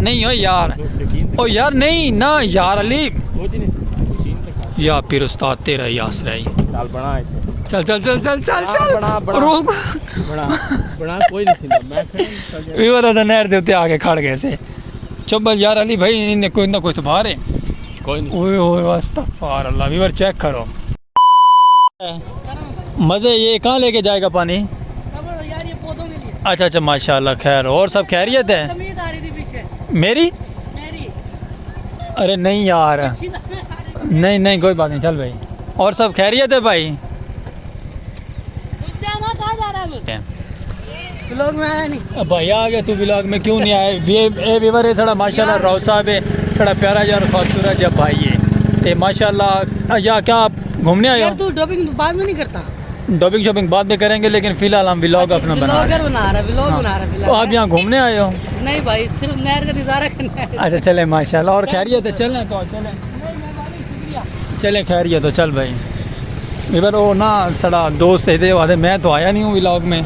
नहीं हो यार, ओ यार नहीं ना यार अली या फिर उस्ताद तेरा ही आसरा ही। चल चल चल चल चल चल रुक बड़ा कोई नहीं मैं वीवर दा नहर दे उत्ते आके खड़ गए से। चुप यार अली भाई इन्हें कोई ना कोई तो बाहर है कोई नहीं। ओए ओए अस्तगफुर अल्लाह। वीवर चेक करो मज़े। ये कहाँ लेके जाएगा पानी? यार ये पौधों के लिए। अच्छा अच्छा माशाल्लाह। खैर और सब खैरियत है? तमीज़ आ रही थी पीछे मेरी? मेरी अरे नहीं यार, नहीं नहीं कोई बात नहीं, चल भाई। और सब खैरियत है भाई? कहाँ जा रहा है? ब्लॉग में आया नहीं भाई आ गया तू ब्लॉग में क्यों नहीं आए? ये वीवर है साड़ा माशाल्लाह राव साहब है साड़ा प्यारा जा और खूबसूरत जब भाई है ते माशाल्लाह। या क्या आप घूमने आए यार हो? तू डबिंग बाद में नहीं करता? डॉबिंग शॉपिंग बाद में करेंगे लेकिन फिलहाल हम व्लॉग अपना बना रहे हैं। बना रहा व्लॉग हाँ। बना रहा तो आप यहाँ घूमने आए हो? नहीं भाई सिर्फ नहर का नज़ारा करना है। अच्छा चले माशाल्लाह। और खैरियत है? चलें तो चलें चलें खैरियत तो चल भाई। इधर वो ना साड़ा दोस्त है वादे मैं तो आया नहीं हूँ व्लॉग में।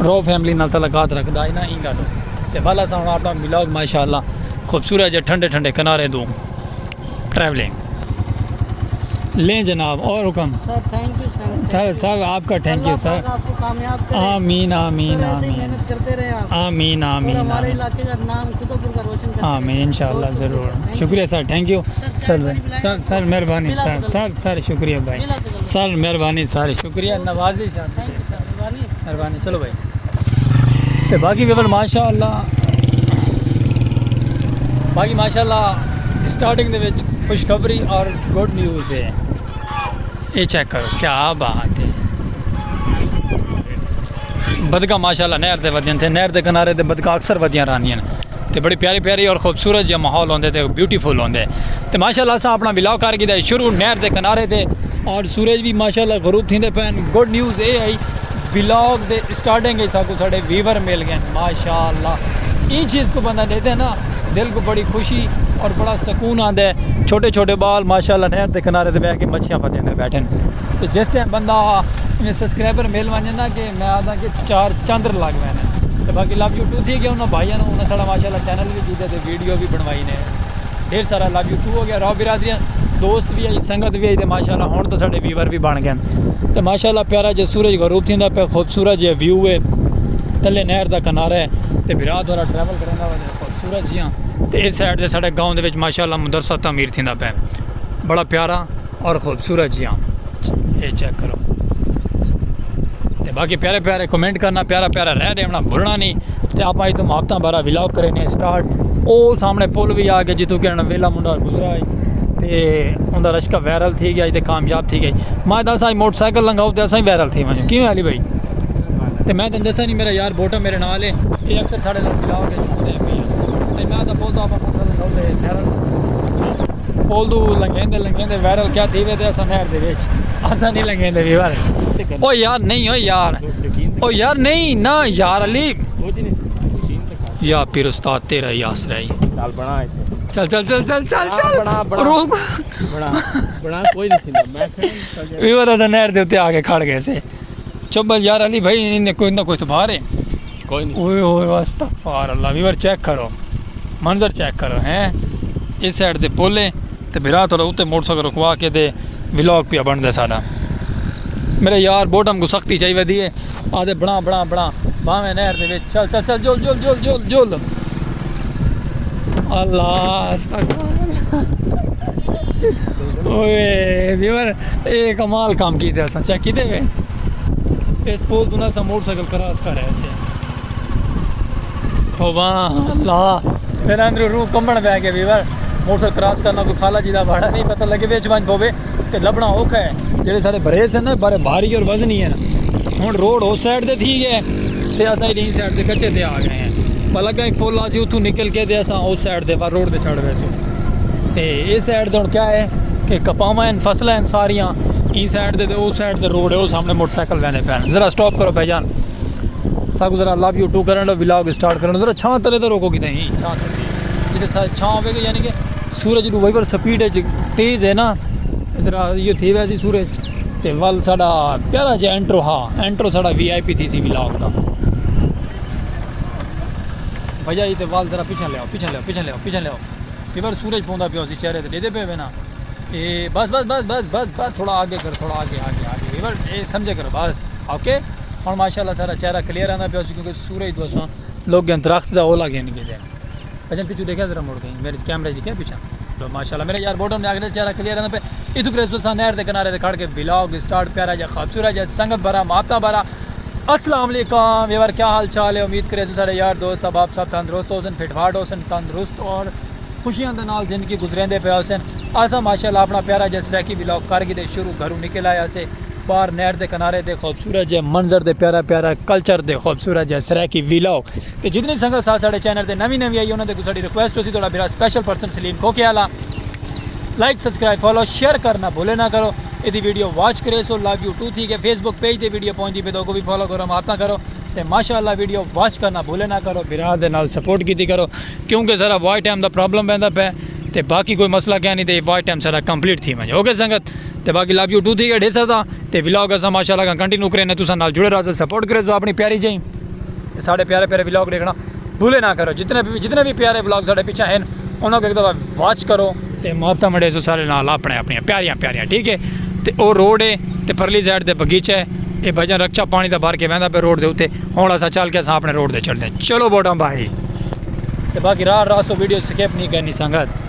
रो फैमिली नाल तलकात रखदा है ना इंगा तो भला सा हम अपना व्लॉग माशाल्लाह खूबसूरत जो ठंडे ठंडे किनारे दूँ ट्रैवलिंग लें जनाब। और हुक्म sir thank you sir. Sir आपका थैंक यू सर। आपको कामयाब करे। आमीन आमीन सर, ऐसे ही आमीन मेहनत करते रहे आप। आमीन और आमीन हमारे आमीन इलाके का नाम खुदापुर का रोशन करते आमीन रहे। इंशाल्लाह बहुत ज़रूर। Thank you। शुक्रिया सर, थैंक यू। सर, चल चाय भाई पानी सर सर मेहरबानी मिला सर तो सर सर शुक्रिया भाई मिला तो सर मेहरबानी सारी शुक्रिया नवाजी सर थैंक यू सर मेहरबानी। मेहरबानी। चलो भाई तो बाकी केवल माशाल्लाह बाकी माशाल्लाह स्टार्टिंग दे विच खुशखबरी और गुड न्यूज़ है। ये चेक करो क्या बात है। बदका माशाल्लाह नहर ते वधियां थे। नहर के किनारे ते बदका अक्सर वधियां रहियां ते बड़ी प्यारी प्यारी और खूबसूरत जो माहौल होंदे ते ब्यूटीफुल होंदे ते माशाल्लाह असां अपना व्लॉग कर गिदा शुरू नहर के किनारे थे और सूरज भी माशाल्लाह गरूब थींदे पैन। गुड न्यूज़ ये आई व्लॉग दे स्टार्टिंग ही साकू साढ़े वीवर मिल गए माशाल्लाह। ये चीज़ को बंदा देते हैं ना दिल को बड़ी खुशी और बड़ा सुकून आता है। छोटे छोटे बाल माशाल्लाह नहर के किनारे से बह के मच्छियाँ पते अंदर बैठे तो जिस टाइम बंदा में सब्सक्राइबर मिल वजे ना कि मैं आता कि 4 चंद्र लग गए तो बाकी लव यू टू थी गया उन्होंने भाइयों उन्हें साड़ा माशाल्लाह चैनल भी कीते थे वीडियो भी बनवाई ने ढेर सारा लव यू टू हो गया। रॉ बिरादरियाँ दोस्त भी आई संगत भी आई तो माशाल्लाह हुण तो साढ़े व्यूवर भी बन गए तो माशाल्लाह प्यारा जो सूरज गरूब थींदा पे खूबसूरत जो व्यू है थले नहर का किनारा है तो बिरात वाला ट्रैवल करने वाले खूबसूरत जियाँ तो इस साइड से साढ़े गाँव के माशाल्लाह मदरसा तमीर थींदा पे बड़ा प्यारा और खूबसूरत जियाँ। ये चेक करो तो बाकी प्यारे प्यारे कमेंट करना प्यारा प्यारा रह देना भूलना नहीं तो आप आई तो मुहब्बत भरा व्लॉग करें स्टार्ट। वो सामने पुल भी आ गया जितों कहना वेला मुंडा गुजरा है तो उनका रश्का वायरल थी गया तो कामयाब थी गई। मैं दस अं मोटरसाइकिल लंघाऊँ तो असा वायरल थी वजह क्यों हाली भाई तो मैं तुम दसा नहीं मेरा यार बोटा मेरे नाल है ये अक्सर साढ़े व्लॉग तो मैं तो बोलता आप पुल तू लंघेंदे वायरल क्या थी वे असा नहर दे असा नहीं लंघेंदे वीवर। ओ यार नहीं हो यार, ओ यार नहीं ना यार अली या फिर उस्ताद तेरा ही आसरा ही। चल चल चल चल चल चल रुक बड़ा कोई नहीं मैं वीवर दा नहर दे उत्ते आके खड़ गए से। चुप यार अली भाई इन्हें कोई ना कोई तो बाहर है कोई नहीं। ओए ओए अस्तगफुर अल्लाह। वीवर चेक करो मंजर चेक करो हैं इस साइड दे पुल है तो बिरा थोड़ा उत्ते मोटरसाइकिल रुकवा के दे व्लॉग पे बनता साड़ा। मेरे यार बोटम को सख्ती चाहिए दी है आधे बना बना बना बावें नहर दे विच चल चल चल जुल जुल जुल जुल जुल अल्लाह ओए वीवर ये कमाल काम कीते असां चेक कीते वे इस पुल तू ना सा मोटरसाइकिल क्रॉस कर ऐसे ओ वाह अल्लाह मेरा अंदर रूह कंबण बह गया वीवर। मोटरसाइकिल क्रॉस करना कोई खाला जी का भाड़ा नहीं पता लगे बिच बंज पवे तो लभना औखा है। जेडे साढ़े बरेस है ना बारे भारी और वजनी है ना हुण रोड उस साइड से थी गए तो असा इस साइड से कच्चे ते आ गए हैं पर लगा एक पुल आसी उतों निकल के असा उस साइड से पर रोड से चढ़ वैसो तो इस साइड से हूँ क्या है कि कपावां हैं फसलें हैं सारियाँ इस साइड से उस साइड से रोड है वो सामने मोटरसाइकिल वहने पैन जरा स्टॉप करो भाईजान सब जरा लव यू टू करना व्लॉग स्टार्ट करना जरा छां तले तो रोको कि नहीं छां जिसे छां होगी यानी कि सूरज की वही स्पीड तेज़ है ना इधर ये थी वैसी सूरज तो वल साड़ा प्यारा जो एंट्रो हाँ एंट्रो साड़ा VIP थी सी व्लॉग का भजाई ते वाल जरा पीछे ले आओ पीछे ले आओ पीछे ले आओ पीछे ले आओ वीवर सूरज पौंदा पियो सी चेहरे ते डेदे पे ना ये बस बस बस बस बस बस थोड़ा आगे कर थोड़ा आगे आगे आगे वीवर ये समझे करो बस ओके और माशाल्लाह सारा चेहरा क्लियर आना पियो क्योंकि सूरज तो असा लोग दरख्त दा ओला गेन के दे भजन पीछे देखा जरा मुड़ गई मेरे कैमरे दिखे पीछे तो माशाल्लाह मेरे यार बॉटम में आगे चेहरा क्लियर आना पे इतु क्रेस नहर के किनारे ते खड़ के व्लॉग स्टार्ट प्यारा जा खूबसूरत जा संगत भरा मापता भरा अस्सलाम वालेकुम व्यूअर क्या हाल चाल है उम्मीद करे सारे यार दोस्त अब आप सब तंदुरुस्त होसन फिटफाट होसन तंदुरुस्त और खुशियां दे नाल जिंदगी गुजरेंदे पे होसन असा माशाल्लाह अपना प्यारा जिस रैकी व्लॉग कर के शुरू घरों निकल आया से बाहर नहर के किनारे दे खूबसूरत जे मंजर दे प्यारा प्यारा कल्चर दे खूबसूरत जे सरैकी व्लॉग ते जितने संगत साथ साढ़े चैनल ते नवी नवी आई उन्होंने साड़ी रिक्वेस्ट होसी थोड़ा मेरा स्पेशल पर्सन सलीम खोके आला लाइक सब्सक्राइब फॉलो शेयर करना भूले ना करो यदि वीडियो वॉच करे सो लव यू टू थी के फेसबुक पेज ते वीडियो पहुंची पे तो को भी फॉलो करो माता करो ते माशाल्लाह वीडियो वॉच करना भूले ना करो बिरा दे नाल सपोर्ट की करो क्योंकि जरा वॉच टाइम दा प्रॉब्लम रहंदा पे ते बाकी कोई मसला क्या नहीं ते वॉच टाइम सारा कंप्लीट थी वने ओके संगत ते बाकी लव यू टू थी के ढेसा था ते व्लॉग असा माशाल्लाह का कंटिन्यू करे ने तुसा नाल जुड़े रहो सपोर्ट करे सो अपनी प्यारी जई साढ़े प्यारे प्यारे व्लॉग देखना भूले ना करो जितने भी प्यारे व्लॉग साढ़े पीछे हैं उन्होंने एक दफ़ा वॉच करो ते मुहब्बत मड़े सो सारे नाल अपने अपनी प्यारियां प्यारियां ठीक है ते ओ रोड है ते परली साइड दे बगीचा है ये भजन रक्षा पानी दा भर के वहदा पे रोड दे उत्ते हुण असां चल के असां अपने रोड दे चलदे चलो बोटम भाई ते बाकी राह सो वीडियो स्किप नहीं करनी संगत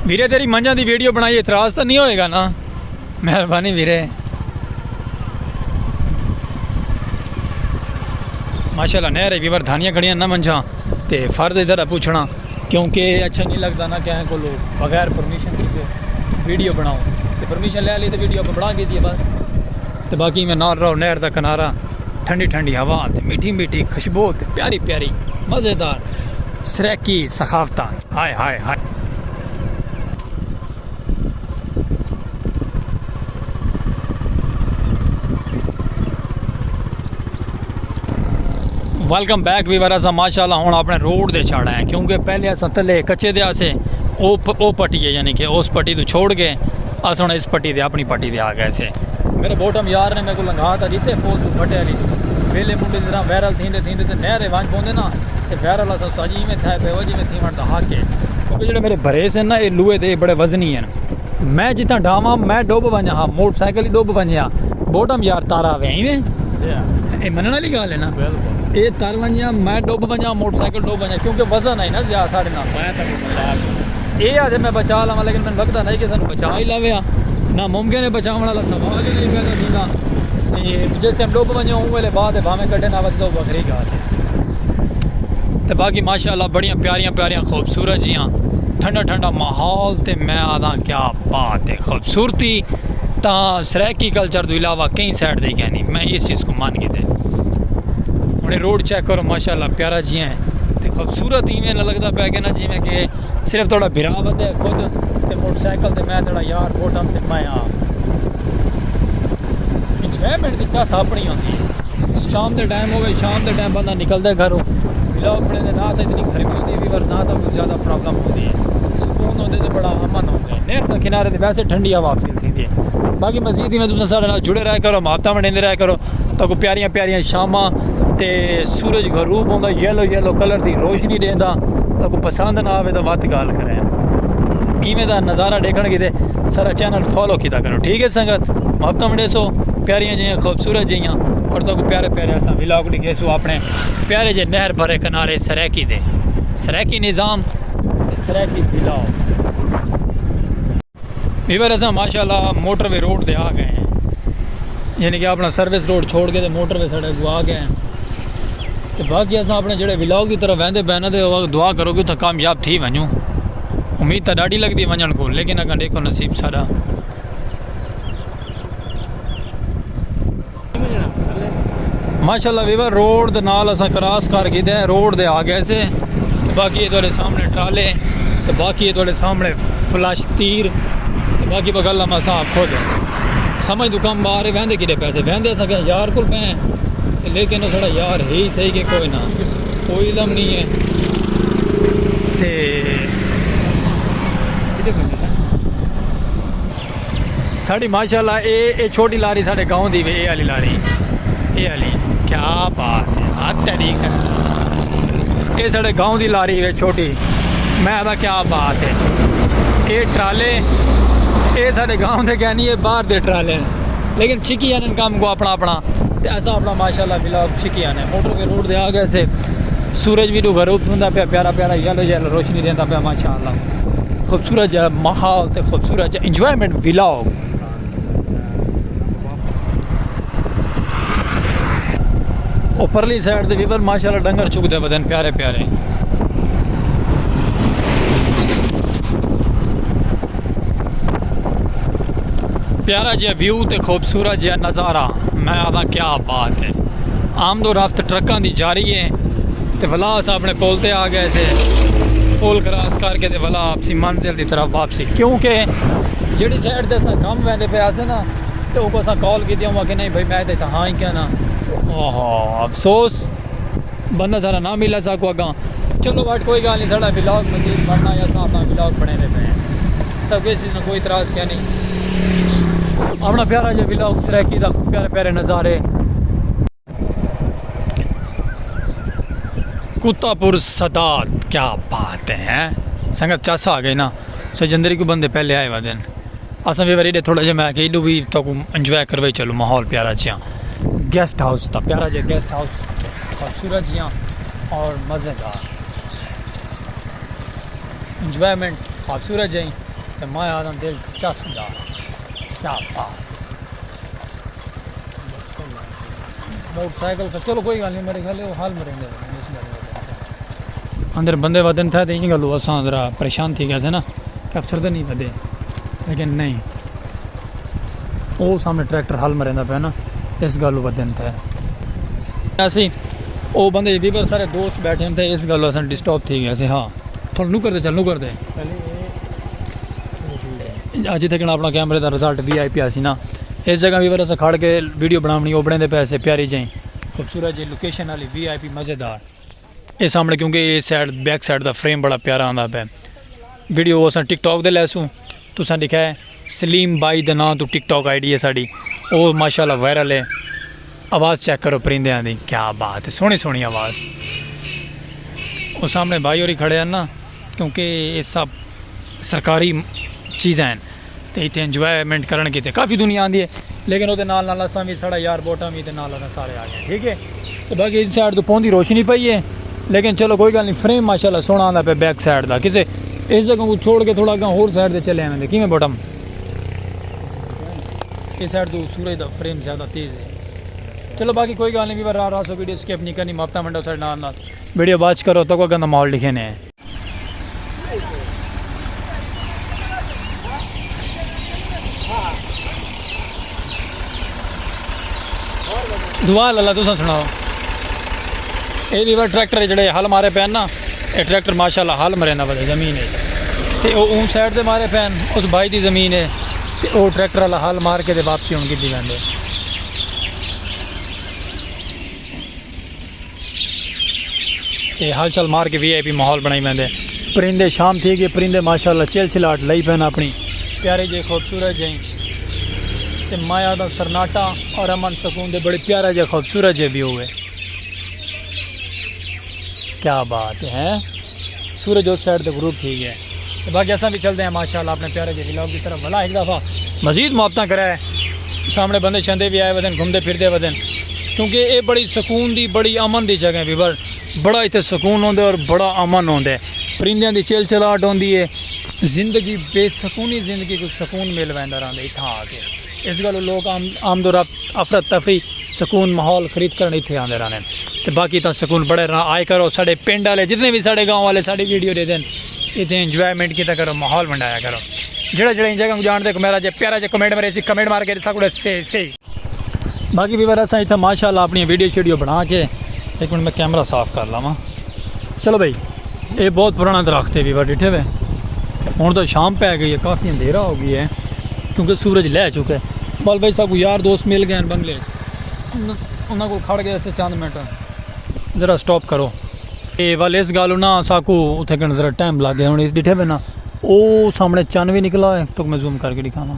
वीरे तेरी मंझा की वीडियो बनाई इतराज तो नहीं होएगा ना मेहरबानी वीरे माशाल्लाह नहर है वीवर धानियाँ खड़ियाँ ना मंझा तो फर्ज ज़रा पूछना क्योंकि अच्छा नहीं लगता ना क्या को लोग बगैर परमिशन के वीडियो बनाओ तो परमिशन ले ली तो वीडियो पर बना के दिए बस तो बाकी मैं नाल रहो नहर का किनारा ठंडी ठंडी हवा तो मीठी मीठी खुशबू तो प्यारी प्यारी मज़ेदार सरैकी सखावत हाय हाय हाय वेलकम बैक वीवर असा माशाल्लाह हुण अपने रोड दे चढ़ा है क्योंकि पहले असा थले कच्चे दे आसे ओ पट्टी है यानी कि उस पट्टी तो छोड़ के अस हुण इस पट्टी दे अपनी पट्टी दे आ गए से मेरे बोटम यार ने मेरे को लंघा था जिते पोल तू फटे वाली वेले मुंडे जरा वायरल थींदे थींदे ते नहरे वंज पौंदे ना ते वायरल असा सजी में था पे वजी में थी वण दा के क्योंकि जेडे मेरे भरे से ना ये लूहे दे बड़े वजनी हैं मैं जितना डावा मैं डुब वंजा हाँ मोटरसाइकिल ही डुब वंजा बोटम यार तारा वे ये मनने वाली गल है ना ये तर वंजा मैं डुब वंजा मोटरसाइकिल डुब वंजा क्योंकि वजन है ना ज्यादा साढ़े नाल मैं तो बचा ये आदे मैं बचा लवां लेकिन मैं लगता नहीं कि सानू बचा ही लवे ना मुमकिन है बचाने वाला सवाल ही नहीं पैदा थींदा ये जिस टाइम डुब वंजा उस वेले बाद भावें कड्ढे ना वजदो बखरी गल है ते बाकी माशाल्लाह बड़ियां प्यारियां प्यारियां खूबसूरत जियां ठंडा ठंडा माहौल ते मैं आदा क्या बात है खूबसूरती तो सरैकी कल्चर तो इलावा कई साइड दी कहनी मैं इस चीज़ को मान के दे हूँ रोड चेक करो माशाल्लाह प्यारा जियां है तो खूबसूरत इवें लगता पै कि ना जिमें कि सिर्फ थोड़ा बिरा बंदे खुद ते मोटरसाइकिल ते मैं थोड़ा यार बोटम ते मैं आ इंजॉयमेंट की चाह अपनी होती है शाम के टाइम हो शाम के टाइम बंदा निकलता घरों व्लॉग अपने ना तो इतनी गर्मी होती है वीवर ना तो कुछ ज़्यादा प्रॉब्लम होती है सुकून होते तो बड़ा अमन होता है नहर के किनारे तो वैसे ठंडी हवा फील थी बाकी मसीद ही में तुम सारे नाल जुड़े रहा करो माता वंडेंदे रहा करो तो को प्यारियां प्यारियां शामां ते सूरज गरूब होंदा येलो येलो कलर दी रोशनी देंदा तो को पसंद ना आवे तो वत गाल करें इवें दा नज़ारा देखण की सारा चैनल फॉलो किया करो ठीक है संगत माता वंडे सो प्यारियां जियां खूबसूरत जियां और तो को प्यारे प्यारे असा व्लॉग लिखे सो अपने प्यारे जे नहर भरे किनारे सरैकी दे सरैकी निज़ाम सरैकी व्लॉग वीवर असा माशाल्लाह मोटरवे रोड पे आ गए हैं यानी कि अपना सर्विस रोड छोड़ के मोटरवे साढ़े को आ गए हैं तो बाकी असा अपने जोड़े व्लॉग की तरफ वहदे पे ना तो दुआ करो कि कामयाब थी वनूँ उम्मीद तो ॾाढी लगती वजन को लेकिन अगर देखो नसीब सारा माशाल्लाह वीवर रोड दे नाल असा क्रॉस कर गए रोड दे आ गए से बाकी ये थोड़े सामने ट्राले तो बाकी ये थोड़े सामने फ्लश तीर ते बाकी बगल हम असा खुद समझ तो कम बाहर वहदे कि पैसे वहदे सके यार को पे लेकिन वो थोड़ा यार है ही सही कि कोई ना कोई दम नहीं है ते साड़ी माशाल्लाह ये छोटी लारी साढ़े गाँव दी वे ये वाली लारी ये वाली क्या बात है हाथ तरीक है ये साढ़े गाँव दी लारी वे छोटी मैं आता क्या बात है ये ट्राले ये साढ़े गाँव दे क्या नहीं ये बाहर दे ट्राले हैं लेकिन छिकी आने काम को अपना अपना ते ऐसा अपना माशाल्लाह बिलाग छिकी आने मोटर के रोड दे आ गए से सूरज भी घर उठा पे प्यारा प्यारा येलो येलो रोशनी देता पे माशाल्लाह खूबसूरत है माहौल ते खूबसूरत है इंजॉयमेंट विलाग उपरली साइड दे वीवर माशाल्लाह डंगर चुकते बदन प्यारे प्यारे प्यारा जहा व्यू ते खूबसूरत जहा नज़ारा मैं आता क्या बात है आमदो रफ्त ट्रकों की जा रही है तो वला अस अपने पुल ते आ गए थे पुल क्रॉस करके तो वला आपसी मंजिल की तरफ वापसी क्योंकि जी साइड से अस कम वहदे पे आसे ना तो वो अस कॉल की कि नहीं भाई मैं तो हाँ ही क्या ना ओहो अफसोस बंदा सारा ना मिला सको अगा चलो बट कोई गल नहीं साढ़ा ब्लॉग मजीद बनना या अपना ब्लॉग बने पे हैं सब किसी ने कोई इतराज़ क्या नहीं अपना प्यारा जो ब्लॉग सराकी का प्यारे प्यारे नज़ारे कुत्तापुर सदात क्या बात है संगत चासा आ गई ना सजंदरी को बंदे पहले आए वा दिन असा भी बारी थोड़ा जहा मैं इडू भी तो इंजॉय करवाई चलो माहौल प्यारा जिया गेस्ट हाउस था प्यारा जो गेस्ट हाउस खूबसूरत जिया और मज़ेदार इंजॉयमेंट खूबसूरत जी तो मैं आदम दिल चस्पदार क्या बात मोटरसाइकिल का चलो कोई गल नहीं मेरे ख्याल हाल मरेंगे अंदर बंदे वदन था तो ये गल असा जरा परेशान थी गए थे ना कि अफसर तो नहीं वधे लेकिन नहीं वो सामने ट्रैक्टर हल मरेंदा पे ना इस गल वदन थे ऐसे वो बंदे भी बस सारे दोस्त बैठे थे इस गल अस डिस्टर्ब थी गए हाँ थोड़ा नू करते चल नू करते अज तक अपना कैमरे का रिजल्ट VIP आसी ना इस जगह भी अस खड़ के वीडियो बनानी वो बने पैसे प्यारी जी खूबसूरत जी लोकेशन वाली VIP मज़ेदार ये सामने क्योंकि ये साइड बैक साइड का फ्रेम बड़ा प्यारा आता पे वीडियो अस टिकटॉक दे लैसूँ तुसा लिखा है सलीम बाई का नाम तो टिकटॉक ID है साड़ी वो माशाल्लाह वायरल है आवाज़ चेक करो परिंदियाँ की क्या बात है सोहनी सोहनी आवाज़ वो सामने भाई और ही खड़े हैं ना क्योंकि ये सब सरकारी चीज़ें हैं तो इतने इंजॉयमेंट करने की काफ़ी दुनिया आती है लेकिन वो नाल असा भी साढ़ा यार बोटा भी नाल सारे आ गए ठीक है तो बाकी इस साइड तो पौंदी रोशनी पई है लेकिन चलो कोई गल नहीं फ्रेम माशाल्लाह सोहना आता पे बैक साइड का किसी इस जगह को छोड़ के थोड़ा अगर होर साइड से चले आए कि मैं बॉटम इस साइड तो सूरज का फ्रेम ज़्यादा तेज़ है चलो बाकी कोई गल नहीं भी रहा सो वीडियो स्किप नहीं करनी मापता मंडो साढ़े नाल वीडियो वाच करो तो कोई गंदा माहौल लिखे ने दुआ लल्ला तुसा सुनाओ ये भी ट्रैक्टर जड़े हल मारे पैन ना ये ट्रैक्टर माशाल्लाह हल मरे ना बड़े जमीन है तो वो साइड से मारे पैन उस भाई की जमीन है तो वो ट्रैक्टर वाला हल मार के वापसी हम की जाते ये हल चल मार के VIP माहौल बनाई पैंदे परिंदे शाम थी गए परिंदे माशाल्लाह चिल चिलाट लई पैन अपनी प्यारे जे खूबसूरत जी तो माया का सन्नाटा और अमन सुकून दे बड़े प्यारा जो खूबसूरत जो व्यू है क्या बात है सूरज उस साइड तक ग्रुप ठीक है तो बाकी ऐसा भी चलते हैं माशाल्लाह अपने प्यारे जो ब्लॉग की तरफ भला एक दफ़ा मज़ीद मुआवता कराए सामने बंदे चंदे भी आए वदन घूमते फिरते वदन क्योंकि ये बड़ी सुकून की बड़ी अमन की जगह भी बड़ा इतने सुकून होंगे और बड़ा अमन होंगे परिंदियां की चिल चलाहट होंगी है जिंदगी बेसकूनी जिंदगी को सुकून मिल पैंदा रहा इतना आके इस गल लोग आमदो रफ्त अफरत तफरी सुकून माहौल खरीद कर इतने आते रहने तो बाकी तो सुकून बड़े रहा आए करो साढ़े पिंड वाले जितने भी साढ़े गाँव वाले साड़ी वीडियो दे दें इतने इंजॉयमेंट किया करो माहौल बनाया करो जड़ा जड़ा इन जगह जानते मेरा जो प्यारा जो कमेंट मेरे कमेंट मार के सब से बाकी भी बार असा इतना माशाल्लाह अपनी वीडियो शीडियो बना के एक मिनट मैं कैमरा साफ़ कर लावा चलो भाई ये बहुत पुराना दरख्त है भी बार डिठे हुए हुण तो शाम पै गई है, काफ़ी अंधेरा हो गया है क्योंकि सूरज लह चुका है। बल भाई साहब यार दोस्त मिल गए हैं बंगले, उन्होंने को खड़ गए से चंद मिनट ज़रा स्टॉप करो। ये वाल इस गल ना साकू उत्थे कण ज़रा टाइम लग गया। हुण डिठे पे ना वो सामने चंद भी निकला है, तो मैं जूम करके दिखावा।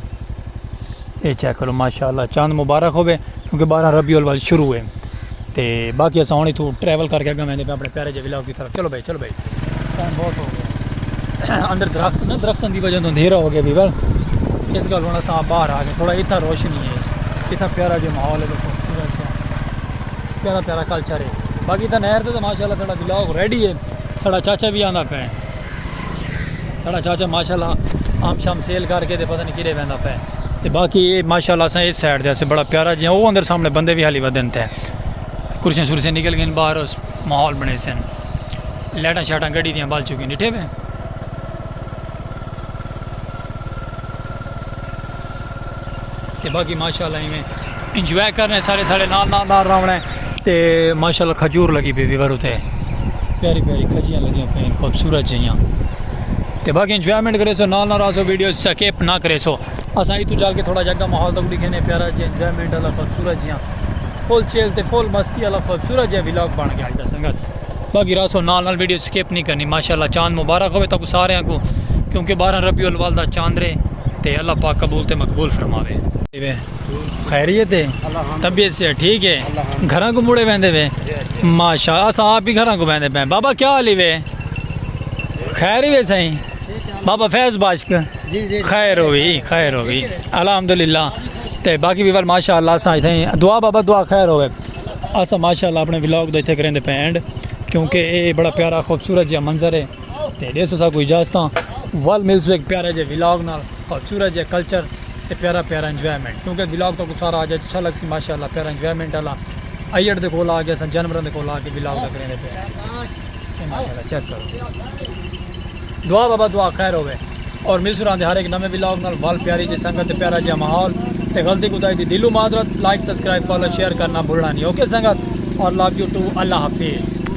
ये चेक करो माशाल्लाह, चंद मुबारक होवे क्योंकि 12 रबीउल अव्वल शुरू है। तो बाकी अस हूँ इतों ट्रैवल करके अगर मैंने अपने प्यारे जे विलाग की तरफ। चलो भाई टाइम बहुत हो गया। अंदर दरख्तों की वजह तो अंधेरा हो गया भी बल इस गल हूँ अस बाहर आ गए। थोड़ा इतना रोशनी है, इतना प्यारा जो माहौल है, प्यारा प्यारा कल्चर है। बाकी तो नहर तो माशाल्लाह साड़ा विलाग रेडी है। साड़ा चाचा भी आंदा पे, साड़ा चाचा माशाल्लाह आम शाम सेल करके तो पता नहीं किरे बहता पे। तो बाकी ये माशाल्लाह अस इस साइड से बड़ा प्यारा जियां वो अंदर सामने बंदे भी हाली वधन थे, कुर्सियाँ शुरसियाँ निकल गई बाहर, उस माहौल बने सन, लाइटां शाटां गड्डी दियां बल चुकी डिठे पे। ते बाकी माशाल्लाह इवें इंजॉय करने सारे साढ़े नाल रावण है। तो माशाल्लाह खजूर लगी पे वीवर उते, प्यारी प्यारी खजियाँ लगी पे खूबसूरत जियाँ। तो बाकी इंजॉयमेंट करे सो नाल रासो वीडियो स्किप ना करे सो। असा इतों जाल के थोड़ा जगह माहौल तक दिखे प्यारा जी इंजॉयमेंट वाला खूबसूरत जियाँ फुल चेल ते फुल मस्ती वाला खूबसूरत जिहा विलॉग बन गया अज संगत। बाकी रासो नाल वीडियो स्किप नहीं करनी। माशाल्लाह चांद मुबारक होवे तक सारे को, क्योंकि 12 रबीउल अव्वल दा चांद रे। ते अल्लाह पाक कबूल ते मकबूल फरमावे। खैरियत है, तबीयत से ठीक है, घर को मुड़े बहते वे माशा अस आप ही घर को बहते पे। बाबा क्या हाली वे? खैर ही वे सही बाबा फैज़ बाशक खैर हो गई अल्हम्दुलिल्लाह। तो बाकी भी माशाल्लाह अस इतें दुआ बाबा दुआ खैर होवे। अस माशाल्लाह अपने व्लॉग इतने करेंगे पे एंड, क्योंकि ये बड़ा प्यारा खूबसूरत जहा मंजर है। तो डेढ़ सौ कोई इजाजत वल मिल्स एक प्यारे जे व्लॉग नाल खूबसूरत जहा कल्चर ते प्यारा प्यारा इंजॉयमेंट, क्योंकि व्लॉग तो सारा अज अच्छा लग सी माशाल्लाह प्यारा इंजॉयमेंट वाला। अयड़ के कोल आ गया सन, जानवरों के कोल आ के व्लॉग करेंगे पे माशाल्लाह। चेक करो, दुआ बाबा दुआ खैर होवे। और मिल सुरांदे हर एक नवे व्लॉग नाल वल प्यारी जी संगत प्यारा जहा माहौल। तो गलती कुदाई दी दिलू माजरत, लाइक सब्सक्राइब फॉलो शेयर करना भूलना नहीं। ओके संगत, और लव यू टू, अल्लाह हाफिज़।